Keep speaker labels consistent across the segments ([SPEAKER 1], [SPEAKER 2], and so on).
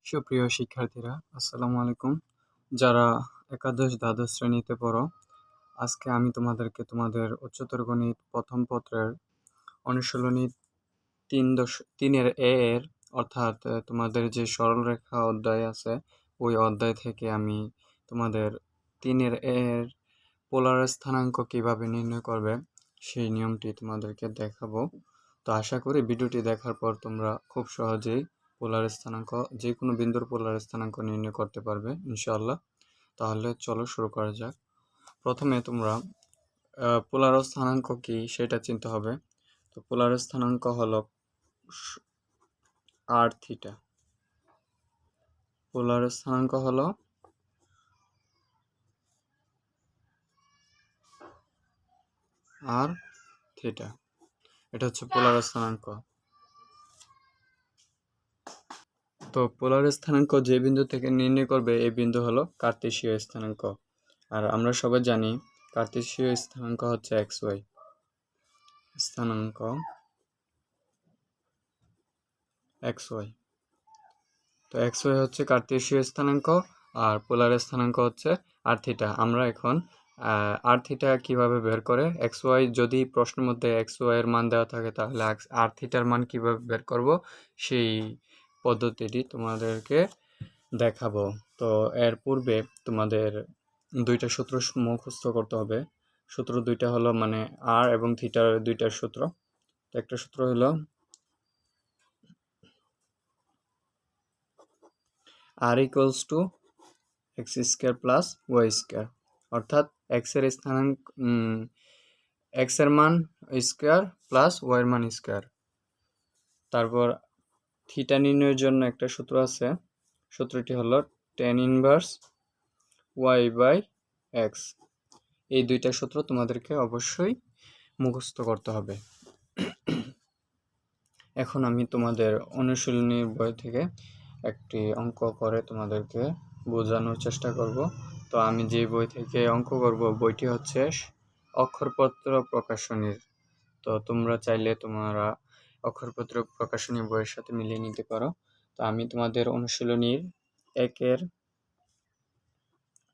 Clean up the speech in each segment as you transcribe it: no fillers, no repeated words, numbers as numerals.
[SPEAKER 1] সুপ্রিয় শিক্ষার্থীরা, আসসালামু আলাইকুম। যারা একাদশ দ্বাদশ শ্রেণীতে পড়ো, আজকে আমি তোমাদেরকে তোমাদের উচ্চতর গণিত প্রথম পত্রের অনুশীলনী 3.3 এর অর্থাৎ তোমাদের যে সরলরেখা অধ্যায় আছে ওই অধ্যায় থেকে আমি তোমাদের 3 এর পোলার স্থানাঙ্ক কিভাবে নির্ণয় করবে সেই নিয়মটি তোমাদেরকে দেখাবো। তো আশা করি ভিডিওটি দেখার পর তোমরা খুব সহজেই পোলার স্থানাঙ্ক যে কোনো বিন্দুর পোলার স্থানাঙ্ক নির্ণয় করতে পারবে ইনশাআল্লাহ। তাহলে চলো শুরু করা যাক। প্রথমে তোমরা পোলার স্থানাঙ্ক কি সেটা চিনতে হবে। তো পোলার স্থানাঙ্ক হলো আর থিটা। পোলার স্থানাঙ্ক হলো আর থিটা, এটা হচ্ছে পোলার স্থানাঙ্ক। তো পোলার স্থানাঙ্ক যে বিন্দু থেকে নির্ণয় করবে এই বিন্দু হলো কার্তেশীয় স্থানাঙ্ক। আর আমরা সবাই জানি কার্তেশীয় স্থানাঙ্ক হচ্ছে xy স্থানাঙ্ক xy। তো xy হচ্ছে কার্তেশীয় স্থানাঙ্ক আর পোলার স্থানাঙ্ক হচ্ছে আর থিটা। আমরা এখন আর থিটা কিভাবে বের করে, xy যদি প্রশ্নের মধ্যে xy এর মান দেওয়া থাকে তাহলে আর থিটার মান কিভাবে বের করব সেই পদ্ধতিটি তোমাদেরকে দেখাবো। তো এর পূর্বে তোমাদের দুইটা সূত্র মুখস্থ করতে হবে। সূত্র দুইটা হলো মানে আর এবং থিটার দুইটার সূত্র। তো একটা সূত্র হলো R equals to X square plus Y square, অর্থাৎ এক্স এর স্থানাঙ্ক এক্স এর মান স্কোয়ার প্লাস ওয়াই এর মান স্কোয়ার। তারপর থিটা নির্ণয়ের জন্য একটা সূত্র আছে, সূত্রটি হলো tan inverse y by x. এই দুইটা সূত্র তোমাদেরকে অবশ্যই মুখস্থ করতে হবে। এখন আমি তোমাদের অনুশীলনীর বই থেকে একটি অঙ্ক করে তোমাদেরকে বোঝানোর চেষ্টা করব। তো আমি যে বই থেকে অঙ্ক করব বইটি হচ্ছে অক্ষরপত্র প্রকাশনীর। তো তোমরা চাইলে তোমরা অক্ষরপত্র প্রকাশনী বইয়ের সাথে মিলিয়ে নিতে পারো। তো আমি তোমাদের অনুশীলনীর 1-এর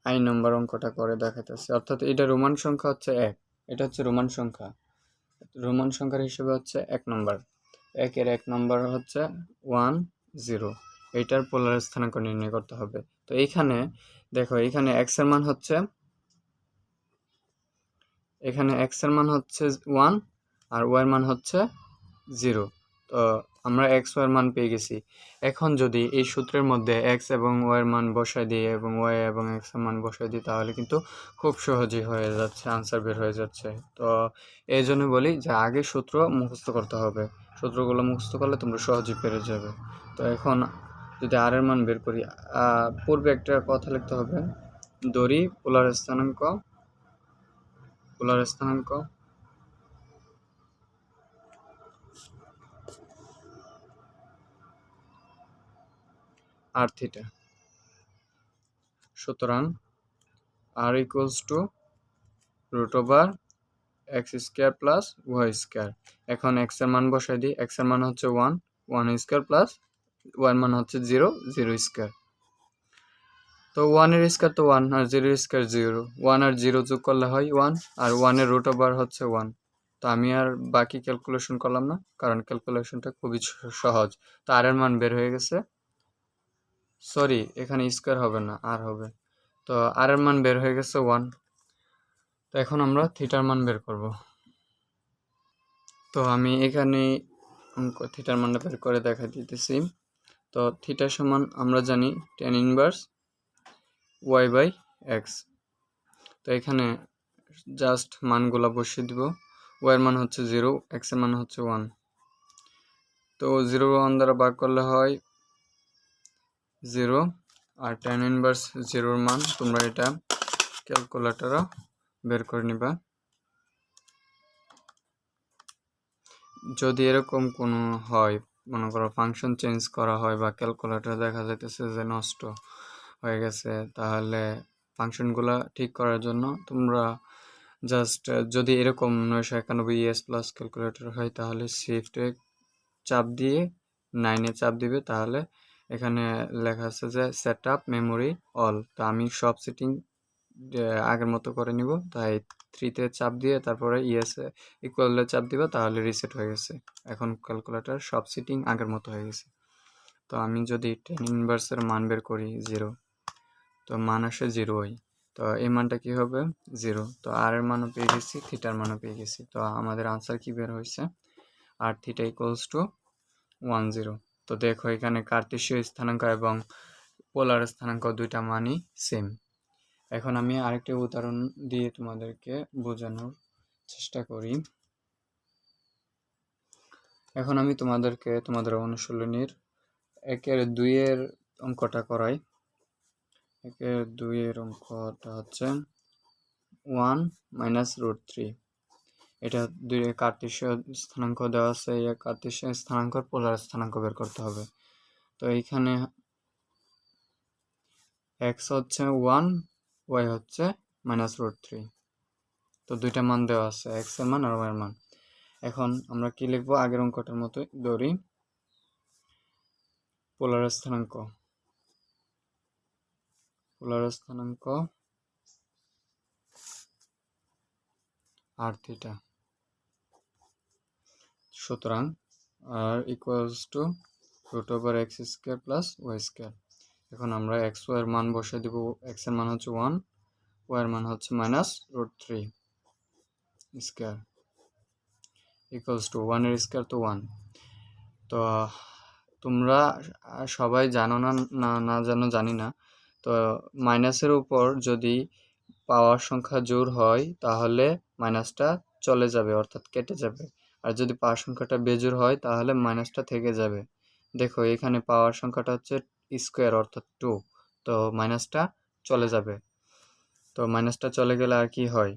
[SPEAKER 1] আই নম্বর অঙ্কটা করে দেখাতেছি। অর্থাৎ এটা রোমান সংখ্যা হচ্ছে 1, এটা হচ্ছে রোমান সংখ্যা। রোমান সংখ্যার হিসেবে হচ্ছে 1 নম্বর। 1-এর 1 নম্বর হচ্ছে 1 0। এইটার পোলার স্থানাঙ্ক নির্ণয় করতে হবে। তো এইখানে দেখো, এখানে x এর মান হচ্ছে 1 আর y এর মান হচ্ছে 0। তো আমরা x y এর মান পেয়ে গেছি। এখন যদি এই সূত্রের মধ্যে x এবং y এর মান বসাই দিই এবং y এবং x এর মান বসাই দিই তাহলে কিন্তু খুব সহজেই হয়ে যাচ্ছে, আনসার বের হয়ে যাচ্ছে। তো এই জন্য বলি যে আগে সূত্র মুখস্থ করতে হবে। সূত্রগুলো মুখস্থ করলে তোমরা সহজেই পেরে যাবে। তো এখন যদি আর এর মান বের করি, পূর্বে একটা কথা লিখতে হবে, ধরি পোলার স্থানাঙ্ক আর থিটা। সুতরাং R equals to √x square plus Y square. এখন এক্স এর মান বসাই দিই। এক্স এর মান হচ্ছে 1 স্কোয়ার প্লাস ওয়াই এর মান হচ্ছে 0 স্কোয়ার। তো 1 এর স্কোয়ার তো 1 আর 0 স্কোয়ার 0, 1 আর 0 যোগ করলে হয় 1 আর 1 এর √ হচ্ছে 1। তো আমি আর বাকি ক্যালকুলেশন করলাম না, কারণ ক্যালকুলেশনটা খুবই সহজ। তো আর এর মান বের হয়ে গেছে, সরি এখানে স্কোয়ার হবে না আর হবে। তো আর এর মান বের হয়ে গেছে 1। তো এখন আমরা থিটার মান বের করব। তো আমি এখানে থিটার মানটা বের করে দেখা দিতেছি। তো থিটা সমান আমরা জানি tan inverse y by x. তো এখানে জাস্ট মানগুলা বসিয়ে দিব। ওয়াই এর মান হচ্ছে 0, এক্স এর মান হচ্ছে 1। তো 0 1 দ্বারা ভাগ করলে হয় 0 আর tan ইনভার্স 0 মান তোমরা এটা ক্যালকুলেটরে বের করে নিবা। যদি এরকম কোনো হয়, মনে করো ফাংশন চেঞ্জ করা হয় বা ক্যালকুলেটর দেখা যাইতেছে যে নষ্ট হয়ে গেছে, তাহলে ফাংশনগুলো ঠিক করার জন্য তোমরা জাস্ট যদি এরকম 991 প্লাস ক্যালকুলেটর হয় তাহলে শিফটে চাপ দিয়ে 9-এ চাপ দিবে, তাহলে এখানে লেখা আছে যে সেট আপ মেমোরি অল। তো আমি সব সেটিং আগের মতো করে নিব, তাই 3-তে চাপ দিয়ে তারপরে ইয়েস ইকুয়ালে চাপ দিব, তাহলে রিসেট হয়ে গেছে। এখন ক্যালকুলেটর সব সেটিং আগের মতো হয়ে গেছে। তো আমি যদি টেন ইনভার্সের মান বের করি 0, তো মান আসে 0ই। তো এই মানটা কি হবে 0। তো আর এর মানও পেয়ে গেছি, থিটার মানও পেয়ে গেছি। তো আমাদের আনসার কি বের হয়েছে, আর থিটা ইকুয়ালস টু 1, 0। তো দেখো এখানে কার্তেশীয় স্থানাঙ্ক এবং পোলার স্থানাঙ্ক দুইটা মানই সেম। এখন আমি আরেকটি উদাহরণ দিয়ে তোমাদেরকে বোঝানোর চেষ্টা করি। এখন আমি তোমাদেরকে তোমাদের অনুশীলনীর 1-2 অঙ্কটা করাই। 1-2 অঙ্কটা হচ্ছে 1 মাইনাস রুট 3। এটা দুই কার্তেশীয় স্থানাঙ্ক দেওয়া আছে, এই কার্তেশীয় স্থানাঙ্কর পোলার স্থানাঙ্ক বের করতে হবে। তো এইখানে এক্স হচ্ছে 1, ওয়াই হচ্ছে মাইনাস রুট 3। তো দুইটা মান দেওয়া আছে, এক্স এর মান আর ওয়াই এর মান। এখন আমরা কি লিখবো, আগের অঙ্কটার মতোই ধরি পোলার স্থানাঙ্ক আর থিটা। সুতরাং R equals to root over X square plus Y square. এখন আমরা এক্স ওয়াই এর মান বসিয়ে দিব। এক্স এর মান হচ্ছে 1, ওয়াই এর মান হচ্ছে minus root 3 square equals to 1 এর স্কোয়ার তো 1। তো তোমরা সবাই জানো না, না জানো জানি না। তো মাইনাসের উপর যদি পাওয়ার সংখ্যা জোড় হয় তাহলে মাইনাসটা চলে যাবে, অর্থাৎ কেটে যাবে। আর যদি পাওয়ার সংখ্যাটা বেজোড় হয় তাহলে মাইনাসটা থেকে যাবে। দেখো এখানে পাওয়ার সংখ্যাটা হচ্ছে স্কোয়ার অর্থাৎ 2, তো মাইনাসটা চলে যাবে। তো মাইনাসটা চলে গেলে আর কি হয়,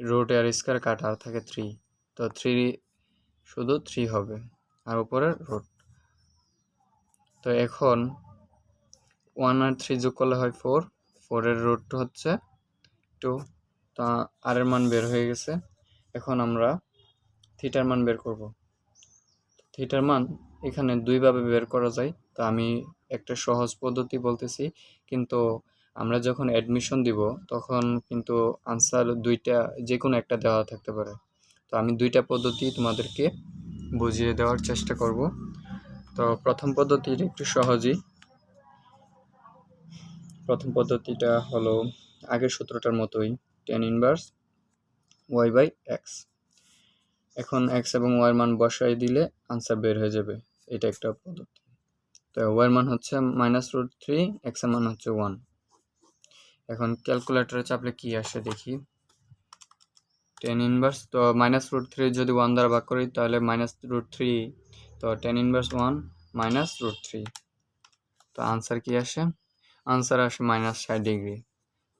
[SPEAKER 1] রুট আর স্কোয়ার কাটা আর থাকে 3। তো 3 শুধু 3 হবে আর উপরে রুট। তো এখন 1 আর 3 যোগ করলে হয় 4, 4 এর রুট হচ্ছে 2। তা আর এর মান বের হয়ে গেছে। এখন আমরা থিটার মান বের করব। থিটার মান এখানে দুইভাবে বের করা যায়। তো আমি একটা সহজ পদ্ধতি বলতেছি, কিন্তু আমরা যখন অ্যাডমিশন দিব তখন কিন্তু আনসার দুইটা যে কোনো একটা দেওয়া থাকতে পারে। তো আমি দুইটা পদ্ধতি তোমাদেরকে বুঝিয়ে দেওয়ার চেষ্টা করব। তো প্রথম পদ্ধতিটা একটু সহজই। প্রথম পদ্ধতিটা হলো আগের সূত্রটার মতোই, tan inverse y by x. এখন এক্স এবং ওয়াই এর মান বসাই দিলে আনসার বের হয়ে যাবে। এটা একটা পদ্ধতি। তো ওয়াই এর মান হচ্ছে মাইনাস রুট 3, এক্স এর মান হচ্ছে 1। এখন ক্যালকুলেটরে চাপলে কি আসে দেখি। tan ইনভার্স, তো মাইনাস রুট 3 যদি 1 দ্বারা ভাগ করি তাহলে মাইনাস রুট 3, তো tan ইনভার্স 1 মাইনাস রুট 3। তো আনসার কি আসে, আনসার আসে মাইনাস 60°।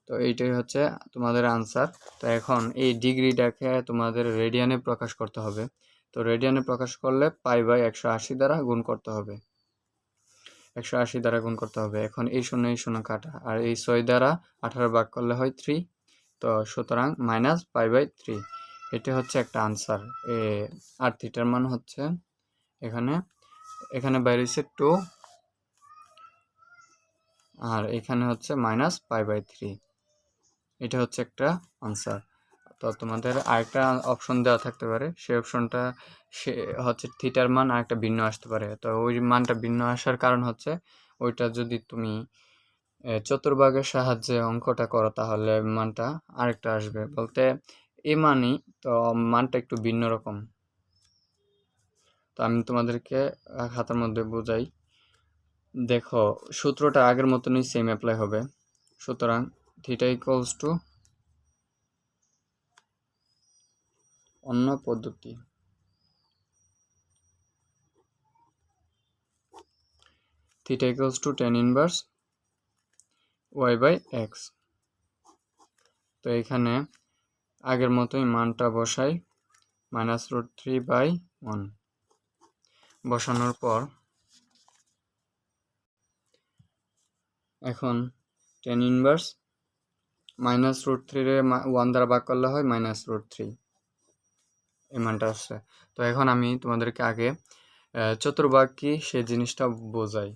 [SPEAKER 1] তো এইটাই হচ্ছে তোমাদের আনসার। তো এখন এই ডিগ্রিটাকে তোমাদের রেডিয়ানে প্রকাশ করতে হবে। তো রেডিয়ানে প্রকাশ করলে পাই বাই 180 দ্বারা গুণ করতে হবে, 180 দ্বারা গুণ করতে হবে। এখন এই শূন্য কাটা, আর এই 6 দ্বারা 18 ভাগ করলে হয় 3। তো সুতরাং মাইনাস পাই বাই 3। এটা হচ্ছে একটা আনসার। আর থিটার মান হচ্ছে এখানে এখানে বাইরে হচ্ছে 2, আর এখানে হচ্ছে মাইনাস পাই বাই 3। এটা হচ্ছে একটা আনসার। তো তোমাদের আরেকটা অপশন দেওয়া থাকতে পারে, সেই অপশনটা সে হচ্ছে থিটার মান আরেকটা ভিন্ন আসতে পারে। তো ওই মানটা ভিন্ন আসার কারণ হচ্ছে ওইটা যদি তুমি চতুর্ভাগের সাহায্যে অঙ্কটা করো তাহলে মানটা আরেকটা আসবে, বলতে এই মানই, তো মানটা একটু ভিন্ন রকম। তো আমি তোমাদেরকে খাতার মধ্যে বোঝাই। দেখো সূত্রটা আগের মতনই সেম অ্যাপ্লাই হবে। সুতরাং থিটা ইকুয়ালস টু অন্য পদ্ধতি, theta equals to tan inverse y by x. তো এখানে আগের মতোই মানটা বসাই, মাইনাস রুট 3/1 বসানোর পর এখন tan ইনভার্স মাইনাস রুট 3 রে 1 দ্বারা ভাগ করলে হয় মাইনাস রুট 3, এই মানটা আসছে। তো এখন আমি তোমাদেরকে আগে চতুর্ভাগ কি সেই জিনিসটা বোঝাই।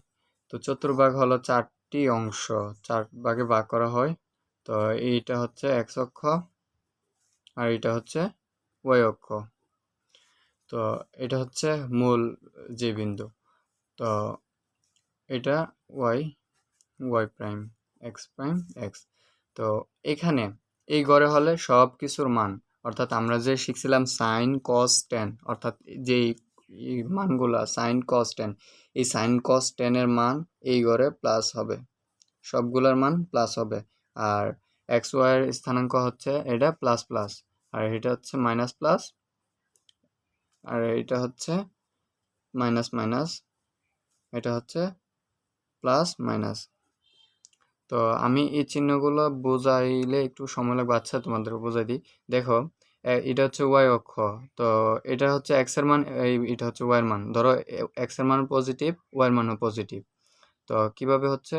[SPEAKER 1] তো চতুর্ভাগ হলো 4টি অংশ, 4 ভাগে ভাগ করা হয়। তো এইটা হচ্ছে x অক্ষ আর এটা হচ্ছে y অক্ষ। তো এটা হচ্ছে মূল যে বিন্দু। তো এটা y, y prime, x prime, x। তো এখানে এই ঘরে হলে সব কিছুর মান, অর্থাৎ আমরা যে শিখছিলাম সাইন কস টেন, অর্থাৎ যেই মানগুলা সাইন কস টেন, এই সাইন কস টেনের মান এই ঘরে প্লাস হবে, সবগুলোর মান প্লাস হবে। আর এক্স ওয়াইয়ের স্থানাঙ্ক হচ্ছে এটা প্লাস প্লাস, আর এটা হচ্ছে মাইনাস প্লাস, আর এটা হচ্ছে মাইনাস মাইনাস, এটা হচ্ছে প্লাস মাইনাস। তো আমি এই চিহ্নগুলো বোঝাইলে একটু সময় লাগবে। আচ্ছা তোমাদের বোঝাই দিই। দেখো এটা হচ্ছে ওয়াই অক্ষ, তো এটা হচ্ছে এক্স এর মান, এটা হচ্ছে ওয়াই এর মান। ধরো এক্স এর মান পজিটিভ, ওয়াই এর মানও পজিটিভ। তো কিভাবে হচ্ছে,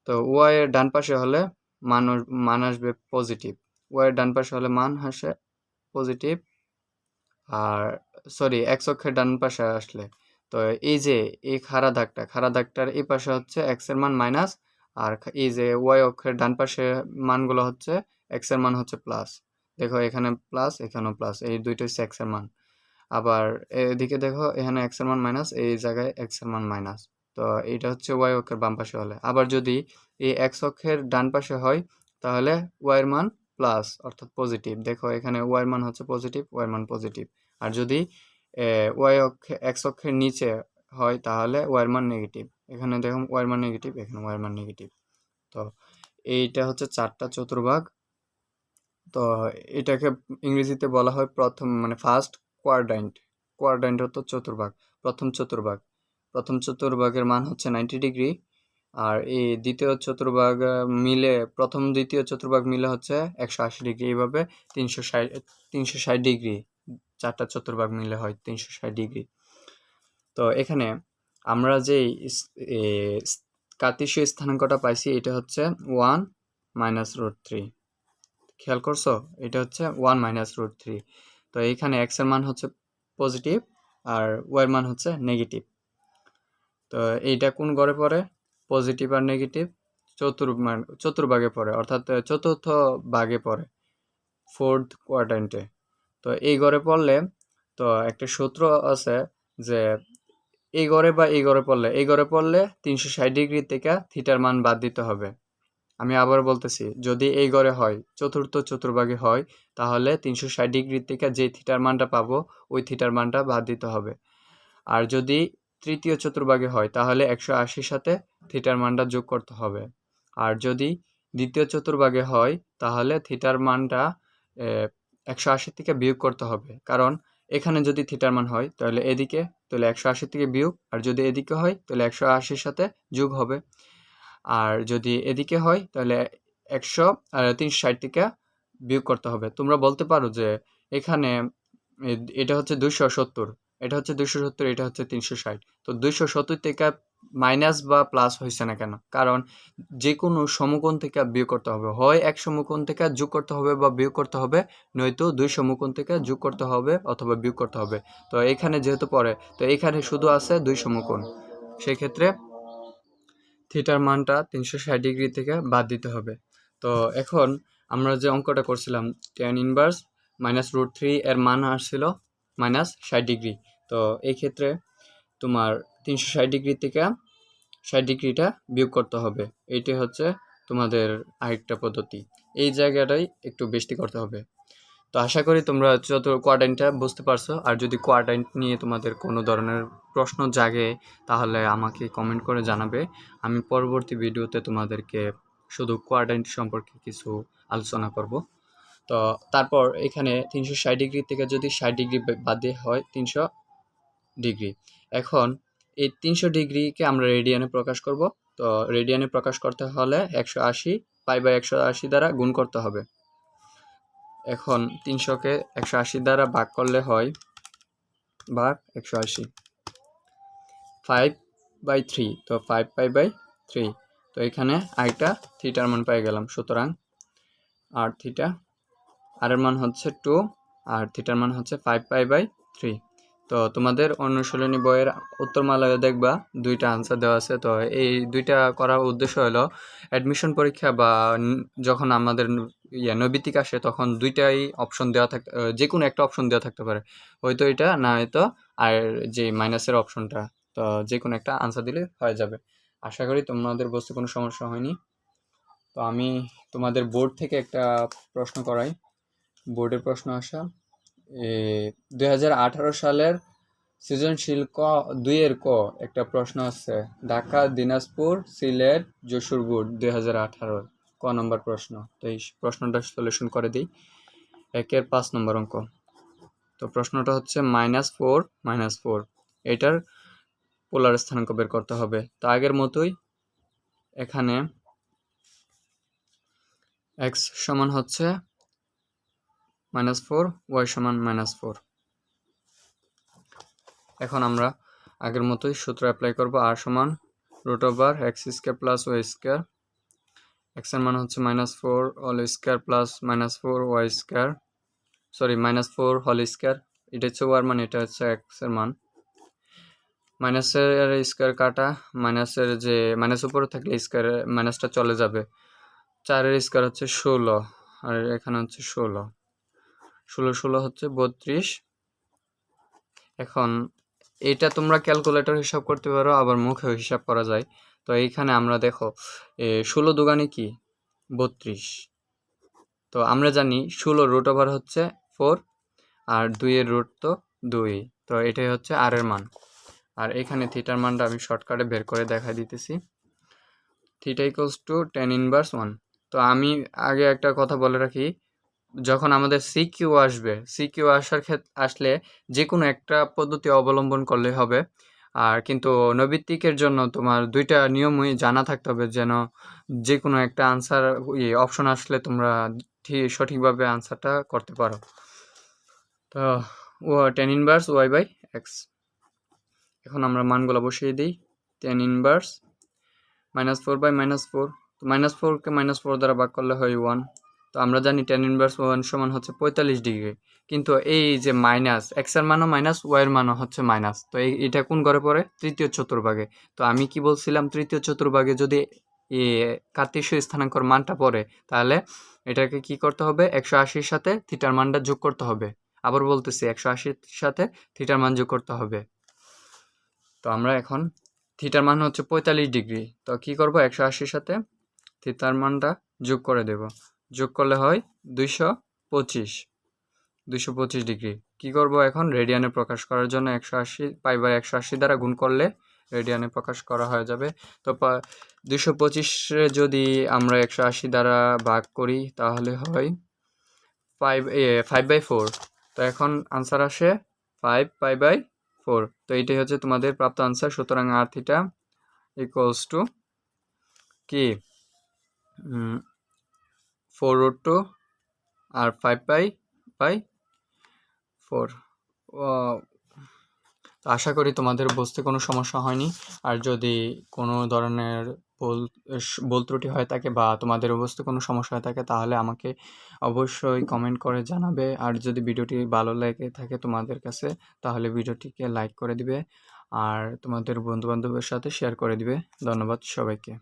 [SPEAKER 1] তো ওয়াই এর ডান পাশে হলে মান আসবে পজিটিভ, ওয়াই এর ডান পাশে হলে মান আসে পজিটিভ, আর সরি এক্স অক্ষের ডান পাশে আসলে, তো এই যে এই খাড়া দাগটার এই পাশে হচ্ছে এক্স এর মান মাইনাস, আর এই যে ওয়াই অক্ষের ডান পাশে মানগুলো হচ্ছে এক্স এর মান হচ্ছে প্লাস। দেখো এখানে প্লাস, এখানেও প্লাস, এই দুইটা হচ্ছে এক্স এর মান। আবার এদিকে দেখো এখানে এক্স এর মান মাইনাস, এই জায়গায় এক্স এর মান মাইনাস। তো এটা হচ্ছে ওয়াই অক্ষের বাম পাশে হলে। আবার যদি এই এক্স অক্ষের ডান পাশে হয় তাহলে ওয়াই এর মান প্লাস অর্থাৎ পজিটিভ। দেখো এখানে ওয়াই এর মান হচ্ছে পজিটিভ, ওয়াই এর মান পজিটিভ। আর যদি ওয়াই অক্ষে এক্স অক্ষের নিচে হয় তাহলে ওয়াই এর মান নেগেটিভ। এখানে দেখো ওয়াই এর মান নেগেটিভ, এখানে ওয়াই এর মান নেগেটিভ। তো এইটা হচ্ছে 4টা চতুর্ভাগ। তো এটাকে ইংরেজিতে বলা হয় প্রথম, মানে ফার্স্ট কোয়াড্রান্ট। কোয়াড্রান্ট হতো চতুর্ভাগ, প্রথম চতুর্ভাগ। প্রথম চতুর্ভাগের মান হচ্ছে 90 ডিগ্রি। আর এই দ্বিতীয় চতুর্ভাগ মিলে, প্রথম দ্বিতীয় চতুর্ভাগ মিলে হচ্ছে 180 ডিগ্রি। এইভাবে 360 ডিগ্রি, 4টা চতুর্ভাগ মিলে হয় 360 ডিগ্রি। তো এখানে আমরা যে কার্তেশীয় স্থানাঙ্কটা পাইছি এটা হচ্ছে 1 মাইনাস রুট 3। খেয়াল করছো, এটা হচ্ছে 1 মাইনাস রুট 3। তো এইখানে এক্স এর মান হচ্ছে পজিটিভ আর ওয়াই এর মান হচ্ছে নেগেটিভ। তো এইটা কোন ঘরে পড়ে, পজিটিভ আর নেগেটিভ চতুর্ভাগে পড়ে, অর্থাৎ চতুর্থ ভাগে পড়ে, ফোর্থ কোয়াড্রান্টে। তো এই ঘরে পড়লে, তো একটা সূত্র আছে যে এই ঘরে বা এই ঘরে পড়লে 360 ডিগ্রি থেকে থিটার মান বাদ দিতে হবে। আমি আবার বলতেছি, যদি এই ঘরে হয়, চতুর্থ চতুর্ভাগে হয়, তাহলে 360 ডিগ্রি থেকে যে থিটার মানটা পাবো ওই থিটার মানটা বাদ দিতে হবে। আর যদি তৃতীয় চতুর্ভাগে হয় তাহলে 180 সাথে থিটার মানটা যোগ করতে হবে। আর যদি দ্বিতীয় চতুর্ভাগে হয় তাহলে থিটার মানটা 180 থেকে বিয়োগ করতে হবে, কারণ এখানে যদি থিটার মান হয় তাহলে এদিকে, তাহলে 180 থেকে বিয়োগ, আর যদি এদিকে হয় তাহলে 180 সাথে যোগ হবে। আর যদি এদিকে হয় তাহলে 360 থেকে বিয়োগ করতে হবে। তোমরা বলতে পারো যে এখানে এটা হচ্ছে 270, এটা হচ্ছে 270, এটা হচ্ছে 360। তো 270 থেকে মাইনাস বা প্লাস হয়েছে না কেন? কারণ যে কোনো সমকোণ থেকে বিয়োগ করতে হবে, হয় এক সমকোণ থেকে যোগ করতে হবে বা বিয়োগ করতে হবে, নয়তো দুই সমকোণ থেকে যোগ করতে হবে অথবা বিয়োগ করতে হবে। তো এখানে যেহেতু পড়ে, তো এখানে শুধু আছে দুই সমকোণ, সেক্ষেত্রে থিটার মানটা 360 ডিগ্রি থেকে বাদ দিতে হবে। তো এখন আমরা যে অঙ্কটা করছিলাম tan ইনভার্স মাইনাস রুট 3 এর মান আসছিল মাইনাস 60 ডিগ্রি। তো এই ক্ষেত্রে তোমার 360 ডিগ্রি থেকে 60 ডিগ্রিটা বিয়োগ করতে হবে। এইটাই হচ্ছে তোমাদের আরেকটা পদ্ধতি। এই জায়গাটাই একটু বেশি করতে হবে। তো আশা করি তোমরা কোয়াড্রান্টটা বুঝতে পারছো। আর যদি কোয়াড্রান্ট নিয়ে তোমাদের কোনো ধরনের প্রশ্ন জাগে তাহলে আমাকে কমেন্ট করে জানাবে। আমি পরবর্তী ভিডিওতে তোমাদেরকে শুধু কোয়াড্রান্ট সম্পর্কে কিছু আলোচনা করব। তো তারপর এখানে 360 ডিগ্রি থেকে যদি 60 ডিগ্রি বাদ দিয়ে হয় 300 ডিগ্রি। এখন এই 300 ডিগ্রিকে আমরা রেডিয়ানে প্রকাশ করব। তো রেডিয়ানে প্রকাশ করতে হলে 180 পাই 180 দ্বারা গুণ করতে হবে। এখন 300কে 180 দ্বারা ভাগ করলে হয় ভাগ 180, 5/3, তো 5π/3। তো এখানে আরেকটা থিটার মান পেয়ে গেলাম। সুতরাং আর থিটা, আর এর মান হচ্ছে 2 আর থিটার মান হচ্ছে 5π/3। তো তোমাদের অনুশীলনী বইয়ের উত্তরমালায় দেখবা 2টা আনসার দেওয়া আছে। তো এই 2টা করার উদ্দেশ্য হলো অ্যাডমিশন পরীক্ষা বা যখন আমাদের নৈবিত্তিক আসে তখন 2টাই অপশন দেওয়া থাকতে, যে কোনো একটা অপশন দেওয়া থাকতে পারে, হয়তো এটা না হয়তো আর যে মাইনাসের অপশনটা। তো যে কোনো একটা আনসার দিলে হয়ে যাবে। আশা করি তোমাদের বুঝতে কোনো সমস্যা হয়নি। তো আমি তোমাদের বোর্ড থেকে একটা প্রশ্ন করাই। বোর্ডের প্রশ্ন আসা 2018 সালের সৃজনশীল 2-এর একটা প্রশ্ন আছে। ঢাকা, দিনাজপুর, সিলেট, যশোর বোর্ড 2018 নম্বর প্রশ্ন। তো এই প্রশ্নটা সলিউশন করে দিই। 1-এর 5 নম্বর অঙ্ক। তো প্রশ্নটা হচ্ছে -4 এটার পোলার স্থানাঙ্ক বের করতে হবে। তো আগের মতোই এখানে x সমান হচ্ছে -4, y সমান -4। এখন আমরা আগের মতোই সূত্র অ্যাপ্লাই করব। r সমান √x² + y²। x এর মান হচ্ছে -4 whole square plus -4 y², sorry -4 whole square. এটা হচ্ছে y এর মান, এটা হচ্ছে x এর মান। মাইনাসের স্কয়ার কাটা, মাইনাসের যে মাইনাস উপরে থাকলে স্কয়ার মাইনাসটা চলে যাবে। 4-এর স্কয়ার হচ্ছে 16, আর এখানে হচ্ছে 16 হচ্ছে 32। এখন এটা তোমরা ক্যালকুলেটর হিসাব করতে পারো, আবার মুখেও হিসাব করা যায়। তো এইখানে আমরা দেখো 16 দুগানি কি 32। তো আমরা জানি 16 √ওভার হচ্ছে 4, আর 2-এর রুট তো 2। তো এটাই হচ্ছে r এর মান। আর এখানে থিটার মানটা আমি শর্টকাটে বের করে দেখা দিতেছি। Theta = tan inverse 1। তো আমি আগে একটা কথা বলে রাখি, যখন আমাদের সিকিউ আসবে, সিকিউ আসলে যে কোনো একটা পদ্ধতি অবলম্বন করলে হবে। আর কিন্তু নৈবিত্তিকের জন্য তোমার 2টা নিয়মই জানা থাকতে হবে, যেন যে কোনো একটা আনসার অপশন আসলে তোমরা সঠিকভাবে আনসারটা করতে পারো। তো tan ইনভার্স y/x। এখন আমরা মানগুলো বসিয়ে দিই। tan ইনভার্স -4/-4, তো -4কে -4 দ্বারা ভাগ করলে হয় 1। তো আমরা জানি tan ইনভার্স 1 সমান হচ্ছে 45 ডিগ্রি। কিন্তু এই যে মাইনাস, x এর মানও মাইনাস, y এর মানও হচ্ছে মাইনাস। তো এটা কোন ঘরে পড়ে? তৃতীয় চতুর্ভাগে। তো আমি কি বলছিলাম, তৃতীয় চতুর্ভাগে যদি কার্তেশীয় স্থানাঙ্কর মানটা পড়ে, তাহলে এটাকে কি করতে হবে? 180-র সাথে থিটার মানটা যোগ করতে হবে। আবার বলতেছি, 180-র সাথে থিটার মান যোগ করতে হবে। তো আমরা এখন থিটার মান হচ্ছে 45 ডিগ্রি। তো কি করব? 180-র সাথে থিটার মানটা যোগ করে দেব। যোগ করলে হয় 225 ডিগ্রি। কি করব এখন? রেডিয়ানে প্রকাশ করার জন্য 180 π/180 দ্বারা গুণ করলে রেডিয়ানে প্রকাশ করা হয়ে যাবে। তো 225 যদি আমরা 180 দ্বারা ভাগ করি তাহলে হয় 5/4। তো এখন আনসার আসে 5π/4। তো এইটাই হচ্ছে তোমাদের প্রাপ্ত আনসার। সুতরাং r থিটা = কি 4√2 আর 5π/4। আশা করি তোমাদের বুঝতে কোনো সমস্যা হয়নি। আর যদি কোনো ধরনের ভুল ত্রুটি হয়ে থাকে বা তোমাদের বুঝতে কোনো সমস্যা হয়ে থাকে, তাহলে আমাকে অবশ্যই কমেন্ট করে জানাবে। আর যদি ভিডিওটি ভালো লেগে থাকে তোমাদের কাছে, তাহলে ভিডিওটিকে লাইক করে দিবে আর তোমাদের বন্ধুবান্ধবের সাথে শেয়ার করে দিবে। ধন্যবাদ সবাইকে।